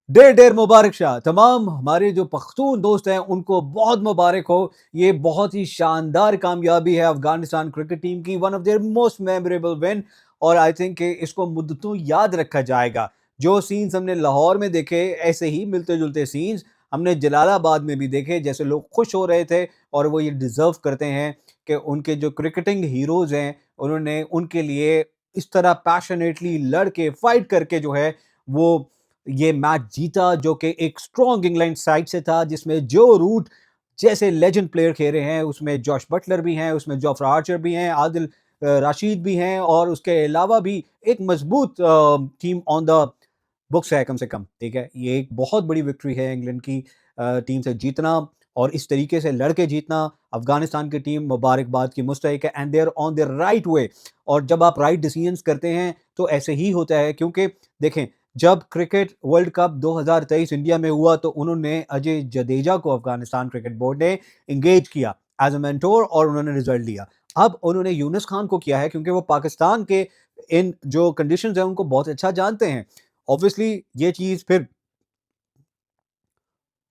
ढेर ढेर मुबारक शाह तमाम हमारे जो पख्तून दोस्त हैं उनको बहुत मुबारक हो। ये बहुत ही शानदार कामयाबी है अफगानिस्तान क्रिकेट टीम की, one of their most memorable win. और आई थिंक इसको मुद्दतों याद रखा जाएगा। जो सीन्स हमने लाहौर में देखे, ऐसे ही मिलते जुलते सीन्स हमने जलालाबाद में भी देखे। जैसे लोग खुश हो रहे थे और वो ये डिजर्व करते हैं कि उनके जो क्रिकेटिंग हीरोज हैं उन्होंने उनके लिए इस तरह पैशनेटली लड़ के फाइट करके जो है वो ये मैच जीता, जो कि एक स्ट्रॉन्ग इंग्लैंड साइड से था जिसमें जो रूट जैसे लेजेंड प्लेयर खेल रहे हैं, उसमें जॉश बटलर भी हैं, उसमें जोफ्रा आर्चर भी हैं, आदिल राशिद भी हैं और उसके अलावा भी एक मजबूत टीम ऑन द बुक्स है कम से कम। ठीक है, ये एक बहुत बड़ी विक्ट्री है इंग्लैंड की टीम से जीतना और इस तरीके से लड़के जीतना। अफगानिस्तान की टीम मुबारकबाद की मुस्तहिक है and they are on the right way. और जब आप राइट डिसीजंस करते हैं तो ऐसे ही होता है, क्योंकि देखें, जब क्रिकेट वर्ल्ड कप 2023 इंडिया में हुआ तो उन्होंने अजय जडेजा को अफगानिस्तान क्रिकेट बोर्ड ने इंगेज किया एज अ मेंटोर और उन्होंने रिजल्ट लिया। अब उन्होंने यूनुस खान को किया है क्योंकि वो पाकिस्तान के इन जो कंडीशंस हैं उनको बहुत अच्छा जानते हैं। ऑब्वियसली ये चीज़ फिर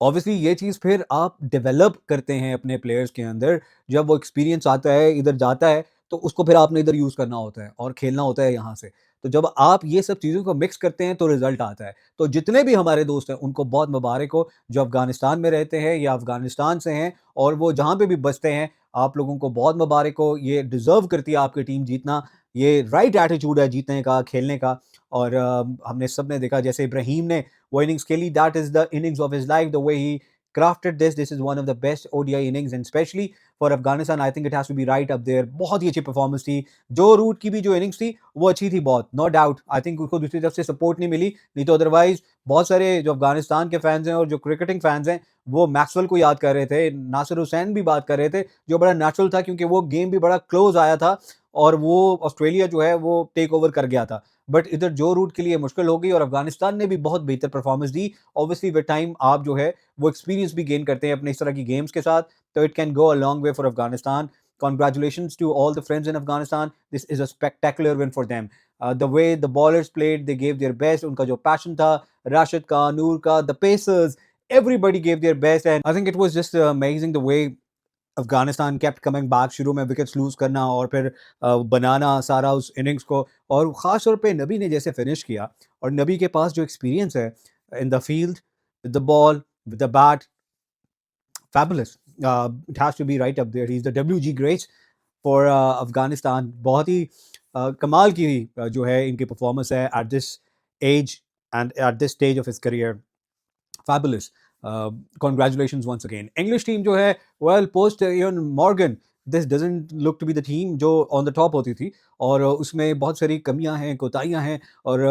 ऑब्वियसली ये चीज़ फिर आप डेवलप करते हैं अपने प्लेयर्स के अंदर। जब वो एक्सपीरियंस आता है, इधर जाता है, तो उसको फिर आपने इधर यूज़ करना होता है और खेलना होता है यहाँ से। तो जब आप ये सब चीज़ों को मिक्स करते हैं तो रिज़ल्ट आता है। तो जितने भी हमारे दोस्त हैं उनको बहुत मुबारक हो, जो अफ़गानिस्तान में रहते हैं या अफ़गानिस्तान से हैं और वो जहाँ पे भी बसते हैं, आप लोगों को बहुत मुबारक हो। ये डिज़र्व करती है आपकी टीम जीतना। ये राइट एटीट्यूड है जीतने का, खेलने का। और हमने सबने देखा जैसे इब्राहीम ने वो इनिंग्स खेली, that is the innings of his life, the way he crafted this is one of the best ODI innings and especially for Afghanistan I think it has to be right up there। बहुत ही अच्छी performance थी। जो root की भी जो innings थी वो अच्छी थी बहुत, नो डाउट। आई थिंक उसको दूसरी तरफ से सपोर्ट नहीं मिली, नहीं तो अदरवाइज बहुत सारे जो अफगानिस्तान के फैंस हैं और जो क्रिकेटिंग फैंस हैं वो मैक्सवेल को याद कर रहे थे, नासिर हुसैन भी बात कर रहे थे, जो बड़ा नेचुरल था क्योंकि वो गेम भी बड़ा क्लोज आया था और वो ऑस्ट्रेलिया जो है वो टेक ओवर कर गया था। बट इधर जो रूट के लिए मुश्किल हो गई और अफगानिस्तान ने भी बहुत बेहतर performance the. Obviously with time आप जो है वो एक्सपीरियंस भी गेन करते हैं अपने इस तरह की गेम्स के साथ, तो it can go a long way for Afghanistan. Congratulations to all the friends in Afghanistan. This is a spectacular win for them. The way the ballers played, they gave their best. उनका जो passion था, Rashid का, Noor का, the Pacers, everybody gave their best, and I think it was just amazing the way Afghanistan kept coming back. शुरू में wickets loose करना और फिर बनाना सारा उस इनिंग्स को, और ख़ास तौर पे नबी ने जैसे फिनिश किया। और नबी के पास जो एक्सपीरियंस है in the field with the ball with the bat, fabulous. It has to be right up there, he is the WG great for Afghanistan. बहुत ही कमाल की जो है इनकी परफॉर्मेंस है at this age and at this stage of his career. Fabulous. Congratulations once again. English team जो है, well, post Ian Morgan, this doesn't look to be the team जो on the top होती थी और उसमें बहुत सारी कमियां हैं, कोताहियां हैं और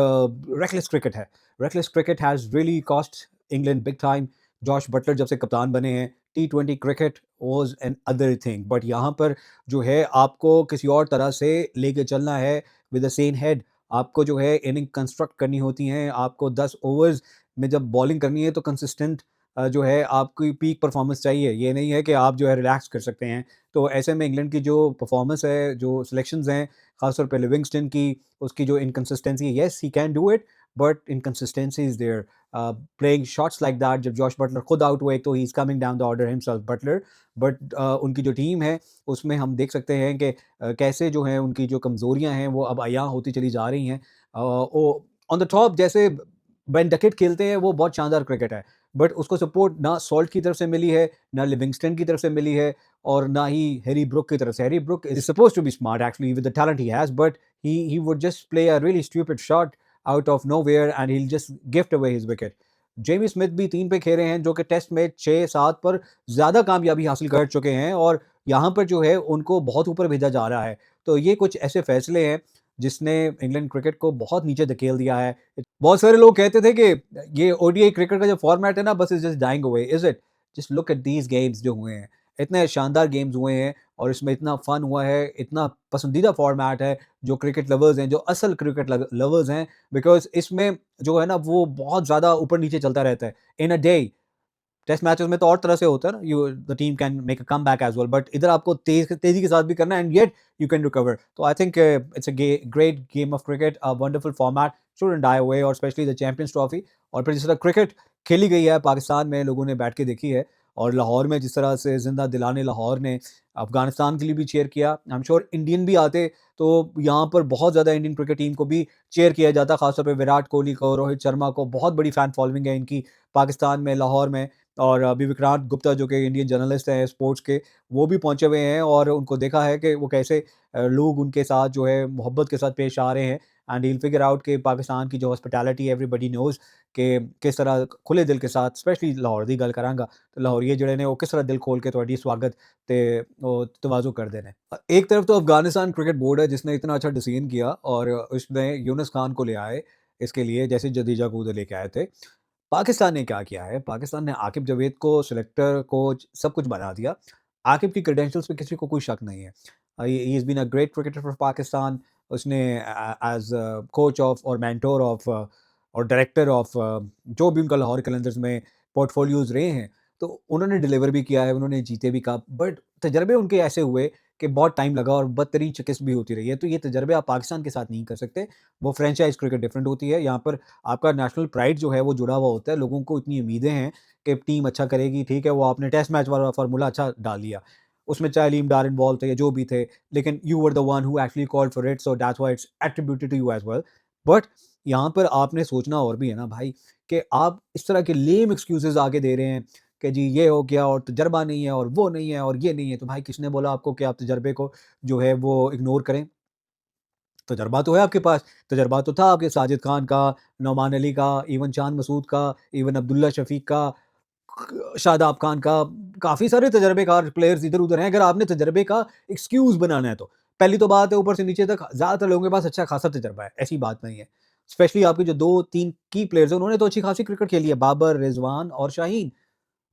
reckless cricket है। Reckless cricket has really cost England big time। Jos Buttler जब से कप्तान बने हैं, T20 cricket was an other thing, but यहाँ पर जो है आपको किसी और तरह से लेके चलना है विद द सेम हेड। आपको जो है इनिंग कंस्ट्रक्ट करनी होती हैं, आपको 10 ओवर्स में जब बॉलिंग करनी है तो कंसिस्टेंट जो है आपकी पीक परफॉर्मेंस चाहिए। ये नहीं है कि आप जो है रिलैक्स कर सकते हैं। तो ऐसे में इंग्लैंड की जो परफॉर्मेंस है, जो सिलेक्शंस हैं, खासतौर पे लिविंगस्टन की, उसकी जो इनकंसिस्टेंसी है, yes he can do it, but inconsistency is there. Playing shots like that, जब जॉश बटलर खुद आउट हुए तो he is coming down the order himself Buttler. But उनकी जो टीम है उसमें हम देख सकते हैं कि कैसे जो है उनकी जो कमजोरियां हैं वो अब अयां होती चली जा रही हैं। ऑन द टॉप जैसे बेन डकेट खेलते हैं, वो बहुत शानदार क्रिकेट है, बट उसको सपोर्ट ना सॉल्ट की तरफ से मिली है, ना लिविंगस्टन की तरफ से मिली है और ना ही हैरी ब्रुक की तरफ से। Harry Brook is supposed to be smart actually with the talent he has, but he would just play a really stupid shot out of nowhere and he will just gift away his wicket. Jamie Smith भी 3 पे खेले हैं, जो कि test में 6-7 पर ज़्यादा कामयाबी हासिल कर चुके हैं और यहाँ पर जो है उनको बहुत ऊपर भेजा जा रहा है। तो ये कुछ ऐसे फैसले हैं जिसने इंग्लैंड क्रिकेट को बहुत नीचे धकेल दिया है। बहुत सारे लोग कहते थे कि ये ओडीआई क्रिकेट का जो फॉर्मेट है ना, बस is just dying away. Is it? Just look at these games जो हुए हैं, इतने शानदार गेम्स हुए हैं और इसमें इतना फन हुआ है, इतना पसंदीदा फॉर्मेट है जो क्रिकेट लवर्स हैं, जो असल क्रिकेट लवर्स हैं, बिकॉज इसमें जो है ना वो बहुत ज़्यादा ऊपर नीचे चलता रहता है in a day. Test matches में तो और तरह से होता है ना, you the team can make a comeback as well, but इधर आपको तेज़ी के साथ भी करना है and yet you can recover. तो I think it's a great game of cricket, a wonderful format. shouldn't die away, और स्पेशली द चैंपियंस ट्रॉफी। और फिर जिस तरह क्रिकेट खेली गई है पाकिस्तान में, लोगों ने बैठ के देखी है, और लाहौर में जिस तरह से जिंदा दिलाने लाहौर ने अफगानिस्तान के लिए भी चेयर किया। आई एम श्योर इंडियन भी आते तो यहाँ पर बहुत ज़्यादा इंडियन क्रिकेट टीम को भी चेयर किया जाता, खासतौर पे विराट कोहली को, रोहित शर्मा को, बहुत बड़ी फ़ैन फॉलोइंग है इनकी पाकिस्तान में, लाहौर में। और अभी विक्रांत गुप्ता जो कि इंडियन जर्नलिस्ट हैं स्पोर्ट्स के, वो भी पहुँचे हुए हैं, और उनको देखा है कि वो कैसे लोग उनके साथ जो है मोहब्बत के साथ पेश आ रहे हैं। And he will figure out कि पाकिस्तान की जो हॉस्पिटैलिटी एवरीबॉडी नोज़ कि किस तरह खुले दिल के साथ, स्पेशली लाहौर दी गल करांगा, तो लाहौरिये जिहड़े ने वो किस तरह दिल खोल के तुहाडी स्वागत ते वो तवाज़ो करदे ने। एक तरफ तो अफ़गानिस्तान क्रिकेट बोर्ड है जिसने इतना अच्छा डिसीजन किया, और उसने यूनुस खान को ले आए इसके लिए, जैसे जडेजा को उधर लेके आए थे। पाकिस्तान ने क्या किया है, पाकिस्तान ने आकिब जावेद को सिलेक्टर, कोच सब कुछ बना दिया। आकिब की क्रेडेंशियल्स पे किसी को कोई शक नहीं है। He is been a great cricketer for Pakistan. उसने एज़ कोच ऑफ और मेंटर ऑफ और डायरेक्टर ऑफ जो भी उनका लाहौर कलंदर्स में पोर्टफोलियोज़ रहे हैं, तो उन्होंने डिलीवर भी किया है, उन्होंने जीते भी कप। बट तजर्बे उनके ऐसे हुए कि बहुत टाइम लगा और बदतरीन शिकस्त भी होती रही है। तो ये तजर्बे आप पाकिस्तान के साथ नहीं कर सकते। वो फ्रेंचाइज़ क्रिकेट डिफरेंट होती है। यहाँ पर आपका नेशनल प्राइड जो है वो जुड़ा हुआ होता है। लोगों को इतनी उम्मीदें हैं कि टीम अच्छा करेगी, ठीक है, वो आपने टेस्ट मैच वाला फ़ॉर्मूला अच्छा डाल लिया। उसमें चाहे लीम डार इन्वॉल्व थे या जो भी थे, लेकिन you were the one who actually called for it, so that's why it's attributed to you as well. But यहाँ पर आपने सोचना और भी है ना भाई, कि आप इस तरह के लेम एक्सक्यूज़ेज़ आके दे रहे हैं कि जी ये हो गया और तजर्बा नहीं है और वो नहीं है और ये नहीं है। तो भाई किसने बोला आपको कि आप तजर्बे को जो है वो इग्नोर करें? तजर्बा तो है आपके पास, तजर्बा तो था आपके साजिद खान का, नौमान अली का, इवन चांद मसूद का, इवन अब्दुल्ला शफीक का, शादाब खान का, काफ़ी सारे तजर्बेकार प्लेयर्स इधर-उधर हैं। अगर आपने तजर्बे का एक्सक्यूज़ बनाना है तो। पहली तो बात है, ऊपर से नीचे तक ज़्यादातर लोगों के पास अच्छा खासा तजर्बा है, ऐसी बात नहीं है। स्पेशली आपके जो 2-3 की प्लेयर्स हैं, उन्होंने तो अच्छी खासी क्रिकेट खेली है, बाबर, रिज़वान और शाहीन।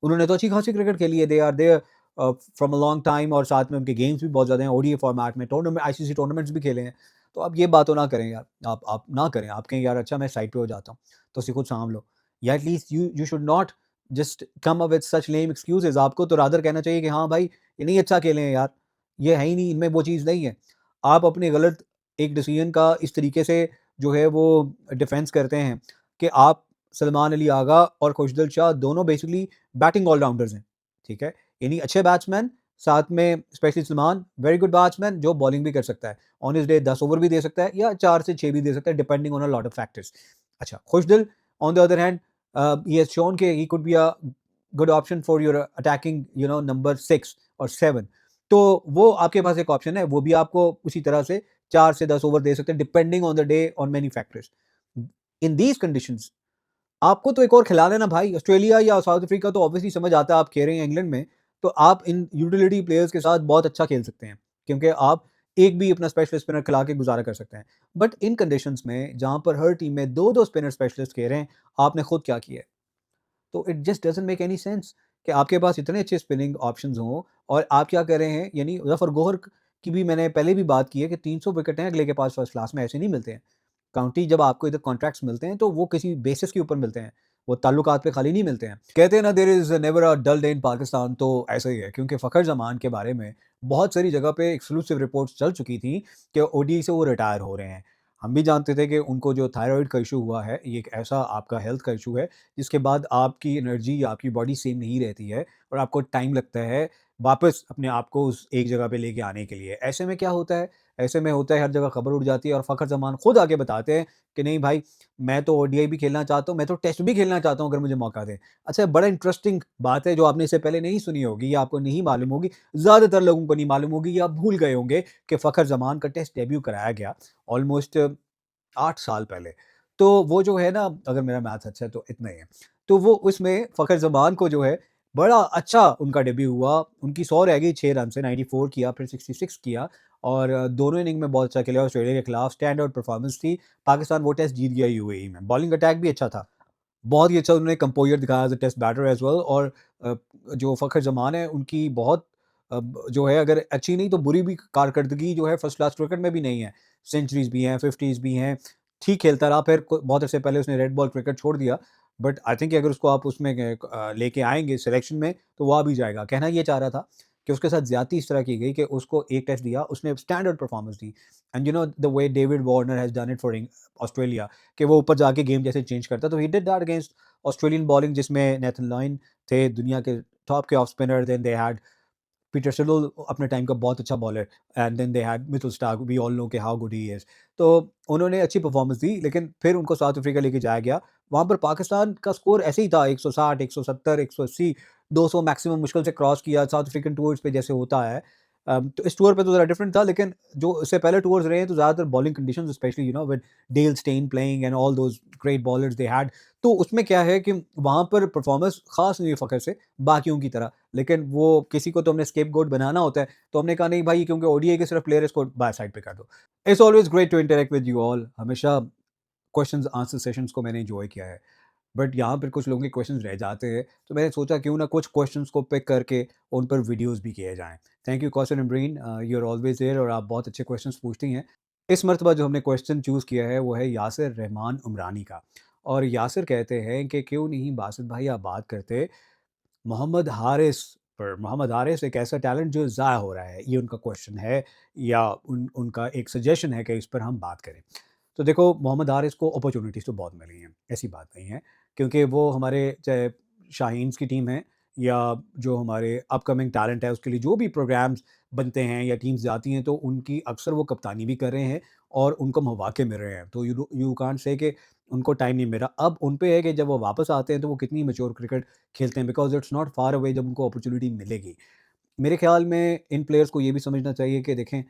उन्होंने तो अच्छी खासी क्रिकेट खेली है, they are there from a long time, और साथ में उनके गेम्स भी बहुत ज़्यादा हैं, ओडीआई फॉर्मेट में, टूर्नामेंट आईसीसी टूर्नामेंट्स भी खेले हैं। तो आप ये बात तो ना करें यार, आप ना करें, आप कहें यार अच्छा मैं साइड पे हो जाता हूँ, तो उसे खुद साँभ लो। या at least you you should not just come up with such lame excuses. आपको तो रादर कहना चाहिए कि हाँ भाई, ये नहीं अच्छा खेले हैं यार, ये है ही नहीं, इनमें वो चीज़ नहीं है। आप अपने गलत एक डिसीजन का इस तरीके से जो है वो डिफेंस करते हैं कि आप सलमान अली आगा और खुशदिल शाह दोनों बेसिकली बैटिंग ऑलराउंडर्स हैं, ठीक है? यानी अच्छे बैट्समैन, साथ में specially Salman very good batsman जो बॉलिंग भी कर सकता है। ऑन हिज डे 10 ओवर भी दे सकता है या 4 से 6 भी दे सकता है, depending on a lot of factors. अच्छा, Khushdil on the other hand he has shown कि he could be a good option for your attacking number 6 और 7। तो वो आपके पास एक ऑप्शन है, वो भी आपको उसी तरह से 4 से 10 ओवर दे सकते हैं, depending on the day on many factors. In these conditions आपको तो एक और खिला लेना भाई, ऑस्ट्रेलिया या साउथ अफ्रीका तो ऑब्वियसली समझ आता है, आप खेल रहे हैं इंग्लैंड में, तो आप इन यूटिलिटी प्लेयर्स के साथ बहुत अच्छा खेल सकते हैं, क्योंकि आप एक भी अपना स्पेशलिस्ट स्पिनर खिला के गुज़ारा कर सकते हैं। बट इन कंडीशंस में जहाँ पर हर टीम में 2-2 स्पिनर स्पेशलिस्ट खेल रहे हैं, आपने खुद क्या किया है? तो it just doesn't make any sense कि आपके पास इतने अच्छे स्पिनिंग ऑप्शंस हों और आप क्या कर रहे हैं, यानी ज़फ़र गोहर की भी मैंने पहले भी बात की है कि 300 विकेट हैं अगले के पास फर्स्ट क्लास में, ऐसे नहीं मिलते हैं। काउंटी जब आपको इधर कॉन्ट्रैक्ट्स मिलते हैं तो वो किसी बेसिस के ऊपर मिलते हैं, वो ताल्लुकात पे खाली नहीं मिलते हैं। कहते हैं ना there is never a dull day in Pakistan, तो ऐसा ही है, क्योंकि फ़खर ज़मान के बारे में बहुत सारी जगह पे एक्सक्लूसिव रिपोर्ट्स चल चुकी थी कि ओडीआई से वो रिटायर हो रहे हैं। हम भी जानते थे कि उनको जो थायरॉइड का इश्यू हुआ है, ये एक ऐसा आपका हेल्थ का इश्यू है, जिसके बाद आपकी एनर्जी, आपकी बॉडी सेम नहीं रहती है और आपको टाइम लगता है वापस अपने आप को उस एक जगह पे लेके आने के लिए। ऐसे में क्या होता है? ऐसे में होता है हर जगह खबर उड़ जाती है और फ़खर ज़मान खुद आके बताते हैं कि नहीं भाई, मैं तो ओडीआई भी खेलना चाहता हूँ, मैं तो टेस्ट भी खेलना चाहता हूँ अगर मुझे मौका दें। अच्छा, बड़ा इंटरेस्टिंग बात है जो आपने इससे पहले नहीं सुनी होगी या आपको नहीं मालूम होगी, ज़्यादातर लोगों को नहीं मालूम होगी या आप भूल गए होंगे कि फ़खर ज़मान का टेस्ट डेब्यू कराया गया ऑलमोस्ट 8 साल पहले। तो वो जो है ना, अगर मेरा मैथ्स अच्छा है तो इतना ही है। तो वो उसमें फ़खर ज़मान को जो है बड़ा अच्छा उनका डेब्यू हुआ। उनकी 100 रह गई 6 रन से, 94 किया, फिर 66 किया और दोनों इनिंग में बहुत अच्छा खेला। ऑस्ट्रेलिया के खिलाफ स्टैंड आउट परफॉर्मेंस थी। पाकिस्तान वो टेस्ट जीत गया यूएई में। बॉलिंग अटैक भी अच्छा था। बहुत ही अच्छा उन्होंने कंपोज़र दिखाया as a test batter as well. और अ, जो फ़खर ज़मान है उनकी बहुत जो है अगर अच्छी नहीं तो बुरी भी कारकर्दगी जो है फर्स्ट क्लास क्रिकेट में भी नहीं है। सेंचुरीज़ भी हैं, 50s भी हैं, ठीक खेलता रहा, फिर बहुत अरसे पहले उसने रेड बॉल क्रिकेट छोड़ दिया। बट आई थिंक अगर उसको आप उसमें लेके आएँगे सिलेक्शन में तो वो आ भी जाएगा। कहना ये चाह रहा था कि उसके साथ ज़्यादती इस तरह की गई कि उसको एक टेस्ट दिया, उसने स्टैंडर्ड परफॉर्मेंस दी and you know the way David Warner has done it for Australia कि वो ऊपर जाके गेम जैसे चेंज करता, तो he did that against Australian bowling जिसमें नेथन लायन थे दुनिया के टॉप के off spinner, then they had Peter Siddle अपने टाइम का बहुत अच्छा bowler and then they had Mitchell Starc, we all know कि हाउ गुड ही इज़। तो उन्होंने अच्छी परफॉर्मेंस दी लेकिन फिर उनको साउथ अफ्रीका लेके जाया गया। वहाँ पर पाकिस्तान का स्कोर ऐसे ही था 160, 170, 180, 200 मैक्सिमम मुश्किल से क्रॉस किया साउथ अफ्रीकन टूर्स पे जैसे होता है। तो इस टूर पे तो ज़रा डिफरेंट था लेकिन जो इससे पहले टूर्स रहे हैं तो ज़्यादातर bowling conditions specially you know with Dale Steyn playing and all those great bowlers they had, तो उसमें क्या है कि वहाँ पर परफॉर्मेंस खास नहीं हुई फ़खर से बाकियों की तरह। लेकिन वो किसी को तो हमने स्केपगोट बनाना होता है, तो हमने कहा नहीं भाई क्योंकि ओडीआई के सिर्फ प्लेयर है इसको बाहर साइड पे कर दो। It's always great to interact with you all. हमेशा क्वेश्चन्स आंसर सेशंस को मैंने एन्जॉय किया है। बट यहाँ पर कुछ लोगों के क्वेश्चंस रह जाते हैं, तो मैंने सोचा क्यों ना कुछ क्वेश्चंस को पिक करके उन पर वीडियोज़ भी किए जाएँ। Thank you Kausar and you are always there और आप बहुत अच्छे क्वेश्चंस पूछती हैं। इस मर्तबा जो हमने क्वेश्चन चूज़ किया है वो है यासिर रहमान उमरानी का, और यासिर कहते हैं कि क्यों नहीं बासित भाई आप बात करते मोहम्मद हारिस पर। मोहम्मद हारिस एक ऐसा टैलेंट जो ज़ाया हो रहा है, ये उनका क्वेश्चन है या उनका एक सजेशन है कि इस पर हम बात करें। तो देखो मोहम्मद हारिस को अपॉर्चुनिटीज़ तो बहुत मिली हैं, ऐसी बात नहीं है, क्योंकि वो हमारे चाहे शाहीन्स की टीम है या जो हमारे अपकमिंग टैलेंट है उसके लिए जो भी प्रोग्राम्स बनते हैं या टीम्स जाती हैं तो उनकी अक्सर वो कप्तानी भी कर रहे हैं और उनको मौके मिल रहे हैं। तो यू कांट से कि उनको टाइम नहीं मिल रहा। अब उन पे है कि जब वो वापस आते हैं तो वो कितनी मैच्योर क्रिकेट खेलते हैं, because it's not far away जब उनको अपॉर्चुनिटी मिलेगी। मेरे ख़्याल में इन प्लेयर्स को ये भी समझना चाहिए कि देखें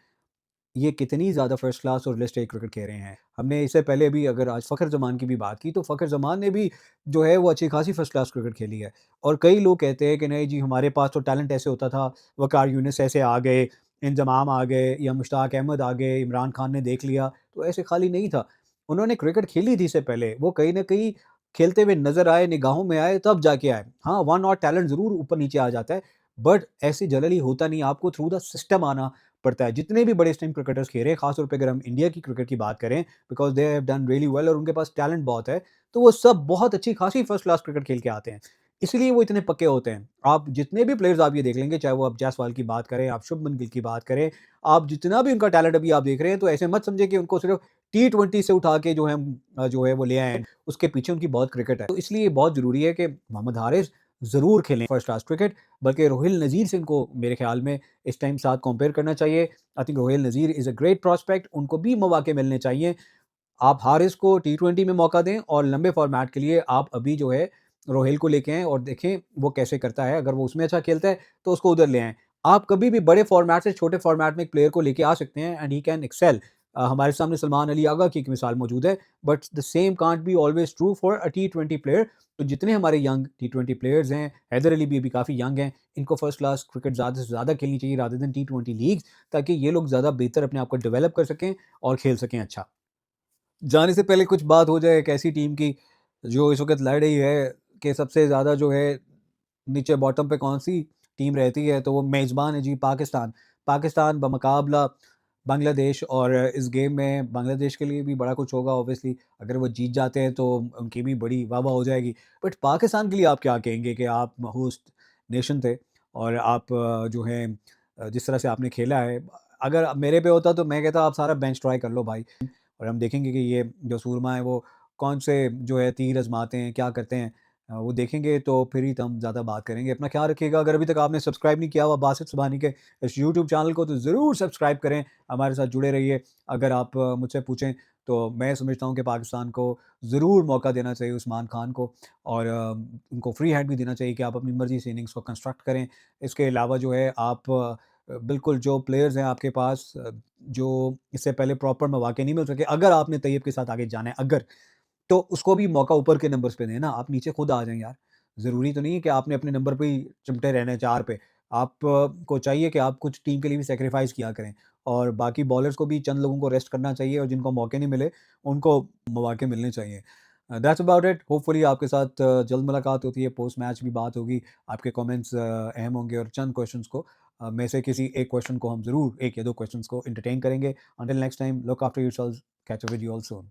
ये कितनी ज़्यादा फर्स्ट क्लास और लिस्ट ए क्रिकेट खेल रहे हैं। हमने इससे पहले भी अगर आज फ़खर ज़मान की भी बात की, तो फ़खर ज़मान ने भी जो है वो अच्छी खासी फर्स्ट क्लास क्रिकेट खेली है। और कई लोग कहते हैं कि नहीं जी हमारे पास तो टैलेंट ऐसे होता था, वक़ार यूनिस ऐसे आ गए, इंज़माम आ गए या मुश्ताक अहमद आ गए, इमरान खान ने देख लिया, तो ऐसे खाली नहीं था। उन्होंने क्रिकेट खेली थी इससे पहले, वो कहीं न कहीं खेलते हुए नज़र आए, निगाहों में आए तब जाके आए। हाँ, वन और टैलेंट ज़रूर ऊपर-नीचे आ जाता है, बट ऐसे जनरली होता नहीं है, आपको थ्रू द सिस्टम आना पड़ता है। जितने भी बड़े स्ट्रीम क्रिकेटर्स खेल रहे हैं, खास तौर पे अगर हम इंडिया की क्रिकेट की बात करें, because they have done really well और उनके पास टैलेंट बहुत है, तो वो सब बहुत अच्छी खासी फर्स्ट क्लास क्रिकेट खेल के आते हैं। इसलिए वो इतने पक्के होते हैं। आप जितने भी प्लेयर्स आप ये देख लेंगे, चाहे वो आप जायसवाल की बात करें, आप शुभमन गिल की बात करें, आप जितना भी उनका टैलेंट अभी आप देख रहे हैं, तो ऐसे मत समझिए कि उनको सिर्फ टी20 से उठा के जो है वो ले आए हैं। उसके पीछे उनकी बहुत क्रिकेट है। तो इसलिए बहुत ज़रूरी है कि मोहम्मद हारिस ज़रूर खेलें फर्स्ट क्लास क्रिकेट, बल्कि रोहिल नज़ीर से इनको मेरे ख़्याल में इस टाइम साथ कंपेयर करना चाहिए। I think Rohail Nazir is a great prospect, उनको भी मौके मिलने चाहिए। आप हारिस को टी20 में मौका दें और लंबे फॉर्मेट के लिए आप अभी जो है रोहिल को लेके आएँ और देखें वो कैसे करता है। अगर वो उसमें अच्छा खेलता है तो उसको उधर ले आएँ। आप कभी भी बड़े फॉर्मेट से छोटे फॉर्मेट में एक प्लेयर को लेके आ सकते हैं एंड ही कैन एक्सेल। हमारे सामने सलमान अली आगा की एक मिसाल मौजूद है, but the same can't be always true for a T20 player. तो जितने हमारे यंग टी20 प्लेयर्स हैं, हैदर अली भी अभी काफ़ी यंग हैं, इनको फर्स्ट क्लास क्रिकेट ज़्यादा से ज़्यादा खेलनी चाहिए रादर देन टी20 लीग्स, ताकि ये लोग ज़्यादा बेहतर अपने आप को डेवलप कर सकें और खेल सकें अच्छा। जाने से पहले कुछ बात हो जाए एक ऐसी टीम की जो इस वक़्त लड़ रही है कि सबसे ज़्यादा जो है नीचे बॉटम पे कौन-सी टीम रहती है, तो वो मेज़बान है जी पाकिस्तान। पाकिस्तान बमुकाबला बांग्लादेश, और इस गेम में बांग्लादेश के लिए भी बड़ा कुछ होगा ऑब्वियसली, अगर वो जीत जाते हैं तो उनकी भी बड़ी वाह-वाह हो जाएगी। बट पाकिस्तान के लिए आप क्या कहेंगे कि आप होस्ट नेशन थे और आप जो है जिस तरह से आपने खेला है, अगर मेरे पे होता तो मैं कहता आप सारा बेंच ट्राई कर लो भाई। और हम देखेंगे कि ये जो सूरमा है वो कौन से जो है तीर आज़माते हैं, क्या करते हैं, वो देखेंगे तो फिर ही तो हम ज़्यादा बात करेंगे। अपना ख़्याल रखिएगा। अगर अभी तक आपने सब्सक्राइब नहीं किया हुआ बासित सुबहानी के इस यूट्यूब चैनल को तो ज़रूर सब्सक्राइब करें, हमारे साथ जुड़े रहिए। अगर आप मुझसे पूछें तो मैं समझता हूँ कि पाकिस्तान को ज़रूर मौका देना चाहिए उस्मान खान को, और उनको फ्री हैंड भी देना चाहिए कि आप अपनी मर्ज़ी से इनिंग्स को कंस्ट्रक्ट करें। इसके अलावा जो है आप बिल्कुल जो प्लेयर्स हैं आपके पास जो इससे पहले प्रॉपर मौके नहीं मिल सके, अगर आपने तैयब के साथ आगे जाना है अगर, तो उसको भी मौका ऊपर के नंबर्स पे दें ना, आप नीचे खुद आ जाएँ यार। ज़रूरी तो नहीं है कि आपने अपने नंबर पे ही चिमटे रहना है 4 पे। आप को चाहिए कि आप कुछ टीम के लिए भी सैक्रिफाइस किया करें, और बाकी बॉलर्स को भी चंद लोगों को रेस्ट करना चाहिए और जिनको मौके नहीं मिले, उनको मौके मिलने चाहिए। That's about it. होपफुली आपके साथ जल्द मुलाकात होती है, पोस्ट मैच भी बात होगी, आपके कमेंट्स अहम होंगे और चंद क्वेश्चंस को में से किसी एक क्वेश्चन को हम ज़रूर 1 या 2 क्वेश्चंस को एंटरटेन करेंगे। Until next time, look after yourselves, catch up with you all soon.